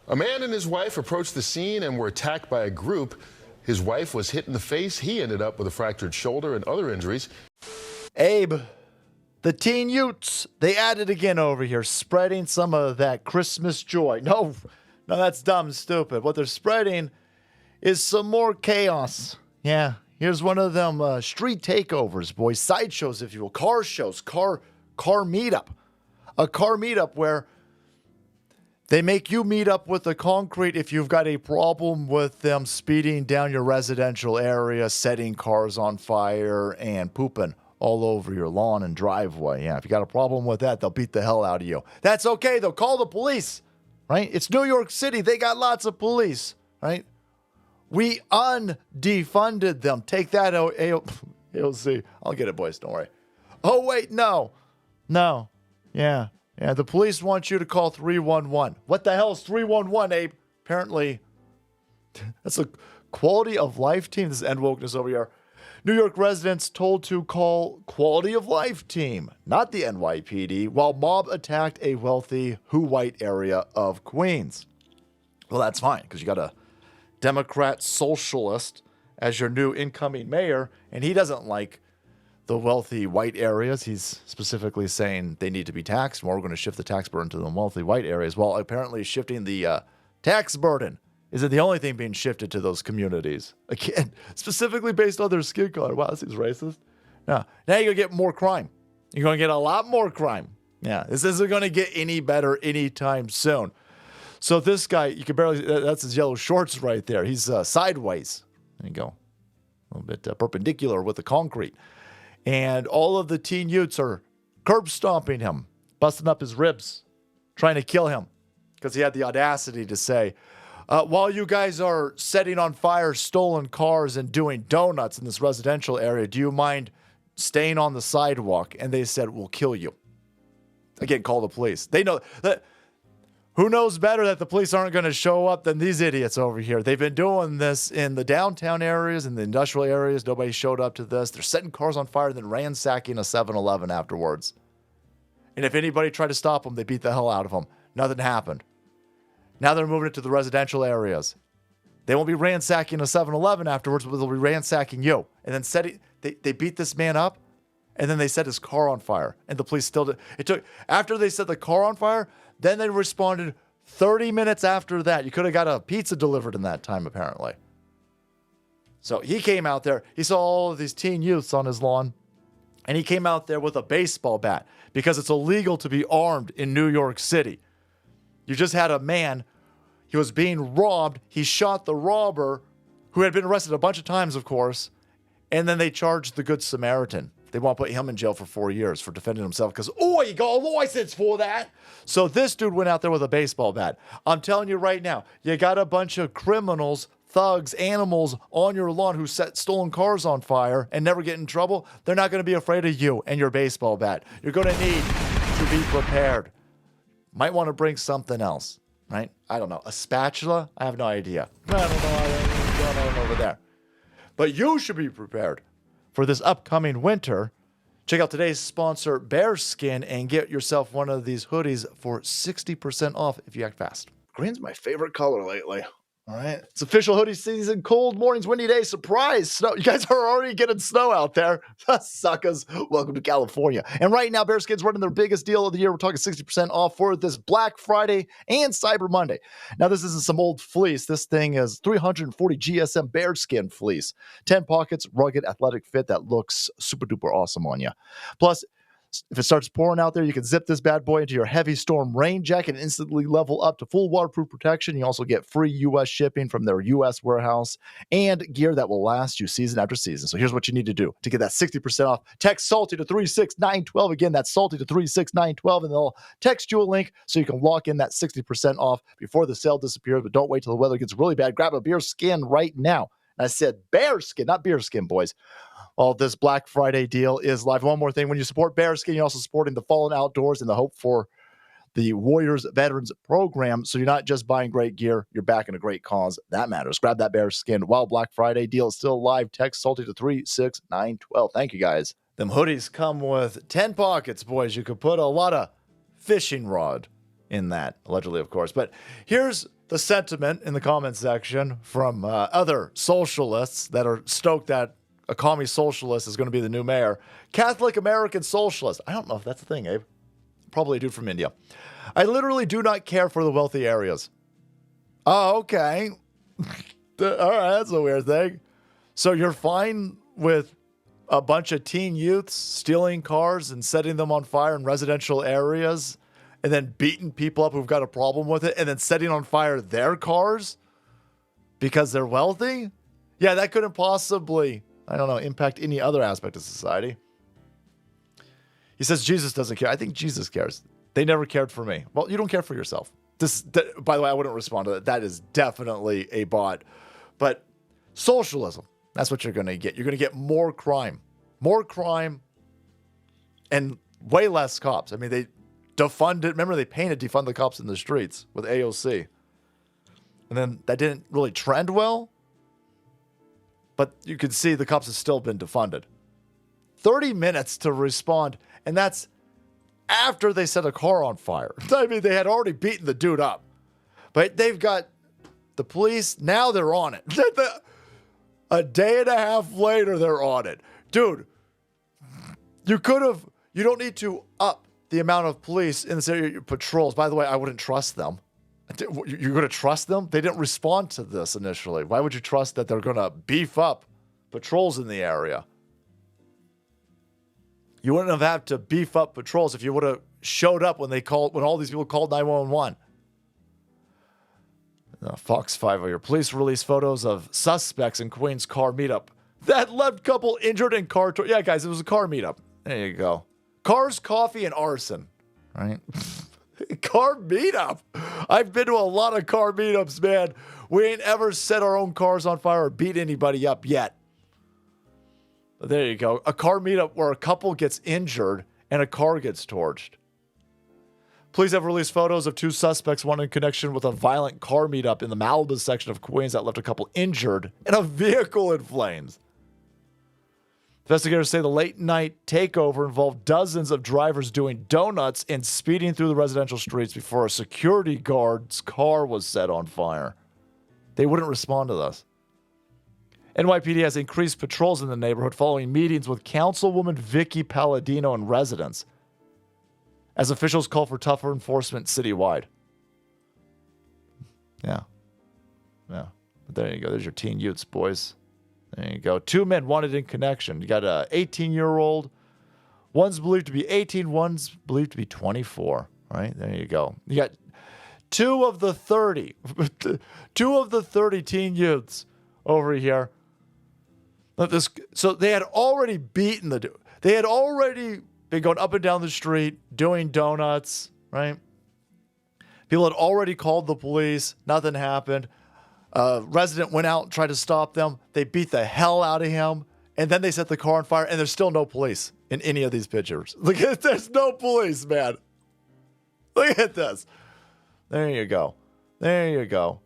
A man and his wife approached the scene and were attacked by a group. His wife was hit in the face. He ended up with a fractured shoulder and other injuries. Abe, the teen Utes, they added again over here, spreading some of that Christmas joy. No, that's dumb and stupid. What they're spreading is some more chaos. Yeah, here's one of them street takeovers, boys, sideshows, if you will, car shows, car meetup. A car meetup where they make you meet up with the concrete if you've got a problem with them speeding down your residential area, setting cars on fire, and pooping all over your lawn and driveway. Yeah, if you got a problem with that, they'll beat the hell out of you. That's okay, they'll call the police, right? It's New York City. They got lots of police, right? We undefunded them. Take that, AOC. I'll get it, boys. Don't worry. Oh, wait, no. Yeah, the police want you to call 311. What the hell is 311, Abe? Apparently, that's a quality of life team. This is end wokeness over here. New York residents told to call quality of life team, not the NYPD, while mob attacked a wealthy white area of Queens. Well, that's fine, because you got a Democrat socialist as your new incoming mayor, and he doesn't like the wealthy white areas. He's specifically saying they need to be taxed more. We're going to shift the tax burden to the wealthy white areas. Well, apparently shifting the tax burden isn't the only thing being shifted to those communities. Again, specifically based on their skin color. Wow, this is racist. Now you're going to get more crime. You're going to get a lot more crime. Yeah, this isn't going to get any better anytime soon. So this guy, you can barely, that's his yellow shorts right there. He's sideways. There you go. A little bit perpendicular with the concrete. And all of the teen Utes are curb stomping him, busting up his ribs, trying to kill him because he had the audacity to say, while you guys are setting on fire stolen cars and doing donuts in this residential area, do you mind staying on the sidewalk? And they said, we'll kill you. Again, call the police. They know that. Who knows better that the police aren't going to show up than these idiots over here? They've been doing this in the downtown areas, in the industrial areas. Nobody showed up to this. They're setting cars on fire and then ransacking a 7-Eleven afterwards. And if anybody tried to stop them, they beat the hell out of them. Nothing happened. Now they're moving it to the residential areas. They won't be ransacking a 7-Eleven afterwards, but they'll be ransacking you. And then they beat this man up, and then they set his car on fire. And the police still did. After they set the car on fire, then they responded 30 minutes after that. You could have got a pizza delivered in that time, apparently. So he came out there. He saw all of these teen youths on his lawn. And he came out there with a baseball bat because it's illegal to be armed in New York City. You just had a man. He was being robbed. He shot the robber, who had been arrested a bunch of times, of course. And then they charged the Good Samaritan. They want to put him in jail for 4 years for defending himself because, you got a license for that. So this dude went out there with a baseball bat. I'm telling you right now, you got a bunch of criminals, thugs, animals on your lawn who set stolen cars on fire and never get in trouble. They're not going to be afraid of you and your baseball bat. You're going to need to be prepared. Might want to bring something else, right? I don't know. A spatula? I have no idea. I don't know. I don't know over there. But you should be prepared for this upcoming winter. Check out today's sponsor, Bearskin, and get yourself one of these hoodies for 60% off if you act fast. Green's my favorite color lately. All right. It's official hoodie season. Cold mornings, windy days. Surprise snow. You guys are already getting snow out there. Suckers. Welcome to California. And right now, Bearskin's running their biggest deal of the year. We're talking 60% off for this Black Friday and Cyber Monday. Now, this isn't some old fleece. This thing is 340 GSM Bearskin fleece. 10 pockets, rugged, athletic fit that looks super duper awesome on you. Plus, if it starts pouring out there, you can zip this bad boy into your heavy storm rain jacket and instantly level up to full waterproof protection. You also get free U.S. shipping from their U.S. warehouse and gear that will last you season after season. So here's what you need to do to get that 60% off. Text SALTY to 36912. Again, that's SALTY to 36912, and they'll text you a link so you can lock in that 60% off before the sale disappears. But don't wait till the weather gets really bad. Grab a Bearskin right now. And I said Bearskin, not Bearskin, boys. Well, this Black Friday deal is live. One more thing. When you support Bearskin, you're also supporting the Fallen Outdoors and the Hope for the Warriors Veterans Program. So you're not just buying great gear, you're backing a great cause. That matters. Grab that Bearskin while Black Friday deal is still live. Text SALTY to 36912. Thank you, guys. Them hoodies come with 10 pockets, boys. You could put a lot of fishing rod in that, allegedly, of course. But here's the sentiment in the comment section from other socialists that are stoked that a commie socialist is going to be the new mayor. Catholic American socialist. I don't know if that's a thing, Abe. Probably a dude from India. I literally do not care for the wealthy areas. Oh, okay. All right, that's a weird thing. So you're fine with a bunch of teen youths stealing cars and setting them on fire in residential areas and then beating people up who've got a problem with it and then setting on fire their cars because they're wealthy? Yeah, that couldn't possibly, I don't know, impact any other aspect of society. He says Jesus doesn't care. I think Jesus cares. They never cared for me. Well, you don't care for yourself. By the way, I wouldn't respond to that. That is definitely a bot. But socialism, that's what you're going to get. You're going to get more crime. More crime and way less cops. I mean, they defunded, remember they painted defund the cops in the streets with AOC. And then that didn't really trend well. But you can see the cops have still been defunded. 30 minutes to respond. And that's after they set a car on fire. I mean, they had already beaten the dude up. But they've got the police. Now they're on it. A day and a half later, they're on it. Dude, you don't need to up the amount of police in this area, patrols. By the way, I wouldn't trust them. You're going to trust them? They didn't respond to this initially. Why would you trust that they're going to beef up patrols in the area? You wouldn't have had to beef up patrols if you would have showed up when all these people called 911. Fox 5 here. Police released photos of suspects in Queens car meetup that left couple injured in car. Yeah, guys, it was a car meetup. There you go. Cars, coffee, and arson. Right? Car meetup. I've been to a lot of car meetups, man. We ain't ever set our own cars on fire or beat anybody up yet. But there you go. A car meetup where a couple gets injured and a car gets torched. Police have released photos of two suspects, one in connection with a violent car meetup in the Malibu section of Queens that left a couple injured and a vehicle in flames. Investigators say the late-night takeover involved dozens of drivers doing donuts and speeding through the residential streets before a security guard's car was set on fire. They wouldn't respond to this. NYPD has increased patrols in the neighborhood following meetings with Councilwoman Vicky Palladino and residents, as officials call for tougher enforcement citywide. Yeah. But there you go. There's your teen youths, boys. There you go. Two men wanted in connection. You got a 18-year-old. One's believed to be 18. One's believed to be 24. Right? There you go. You got two of the 30 teen youths over here. So they had already beaten the dude. They had already been going up and down the street, doing donuts, right? People had already called the police. Nothing happened. A resident went out and tried to stop them. They beat the hell out of him. And then they set the car on fire, and there's still no police in any of these pictures. Look at this. There's no police, man. Look at this. There you go. There you go.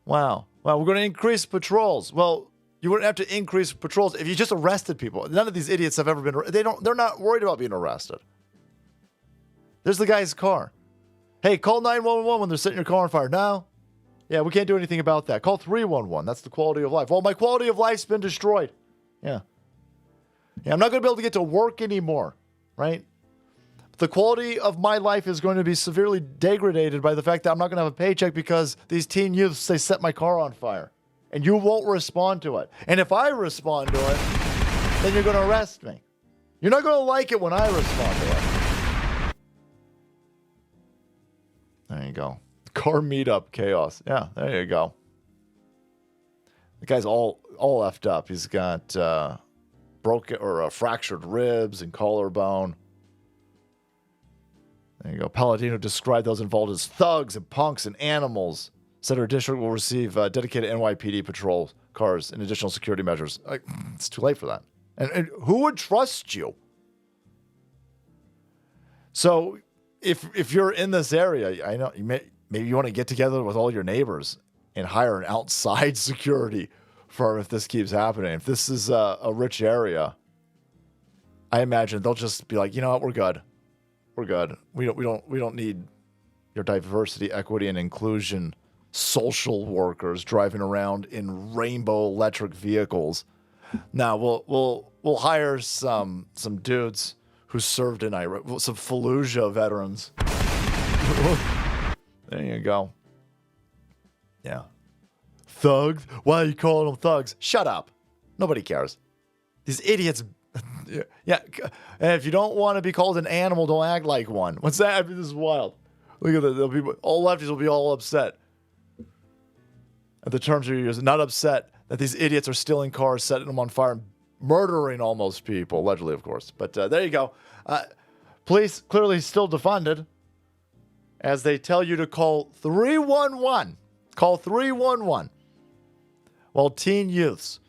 Wow. We're going to increase patrols. Well, you wouldn't have to increase patrols if you just arrested people. None of these idiots have ever been. They're not worried about being arrested. There's the guy's car. Hey, call 911 when they're setting your car on fire. No. Yeah, we can't do anything about that. Call 311. That's the quality of life. Well, my quality of life's been destroyed. Yeah, I'm not going to be able to get to work anymore, right? The quality of my life is going to be severely degraded by the fact that I'm not going to have a paycheck because these teen youths, they set my car on fire. And you won't respond to it. And if I respond to it, then you're going to arrest me. You're not going to like it when I respond to it. There you go. Car meetup chaos. Yeah, there you go. The guy's all effed up. He's got broken or fractured ribs and collarbone. There you go. Palladino described those involved as thugs and punks and animals. Said her district will receive dedicated NYPD patrol cars and additional security measures. It's too late for that. And who would trust you? So if you're in this area, I know maybe you want to get together with all your neighbors and hire an outside security firm if this keeps happening. If this is a rich area, I imagine they'll just be like, you know what, we're good. We're good. We don't need your diversity, equity, and inclusion social workers driving around in rainbow electric vehicles. Now we'll hire some dudes who served in Iraq, some Fallujah veterans. There you go. Yeah. Thugs? Why are you calling them thugs? Shut up. Nobody cares. These idiots. Yeah. And if you don't want to be called an animal, don't act like one. What's that? I mean, this is wild. Look at that. All lefties will be all upset at the terms you're using. Not upset that these idiots are stealing cars, setting them on fire, and murdering almost people. Allegedly, of course. But there you go. Police clearly still defunded as they tell you to call 311. Call 311. While teen youths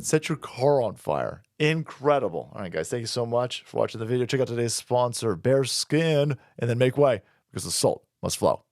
set your car on fire. Incredible. All right, guys, thank you so much for watching the video. Check out today's sponsor, Bear Skin, and then make way because the salt must flow.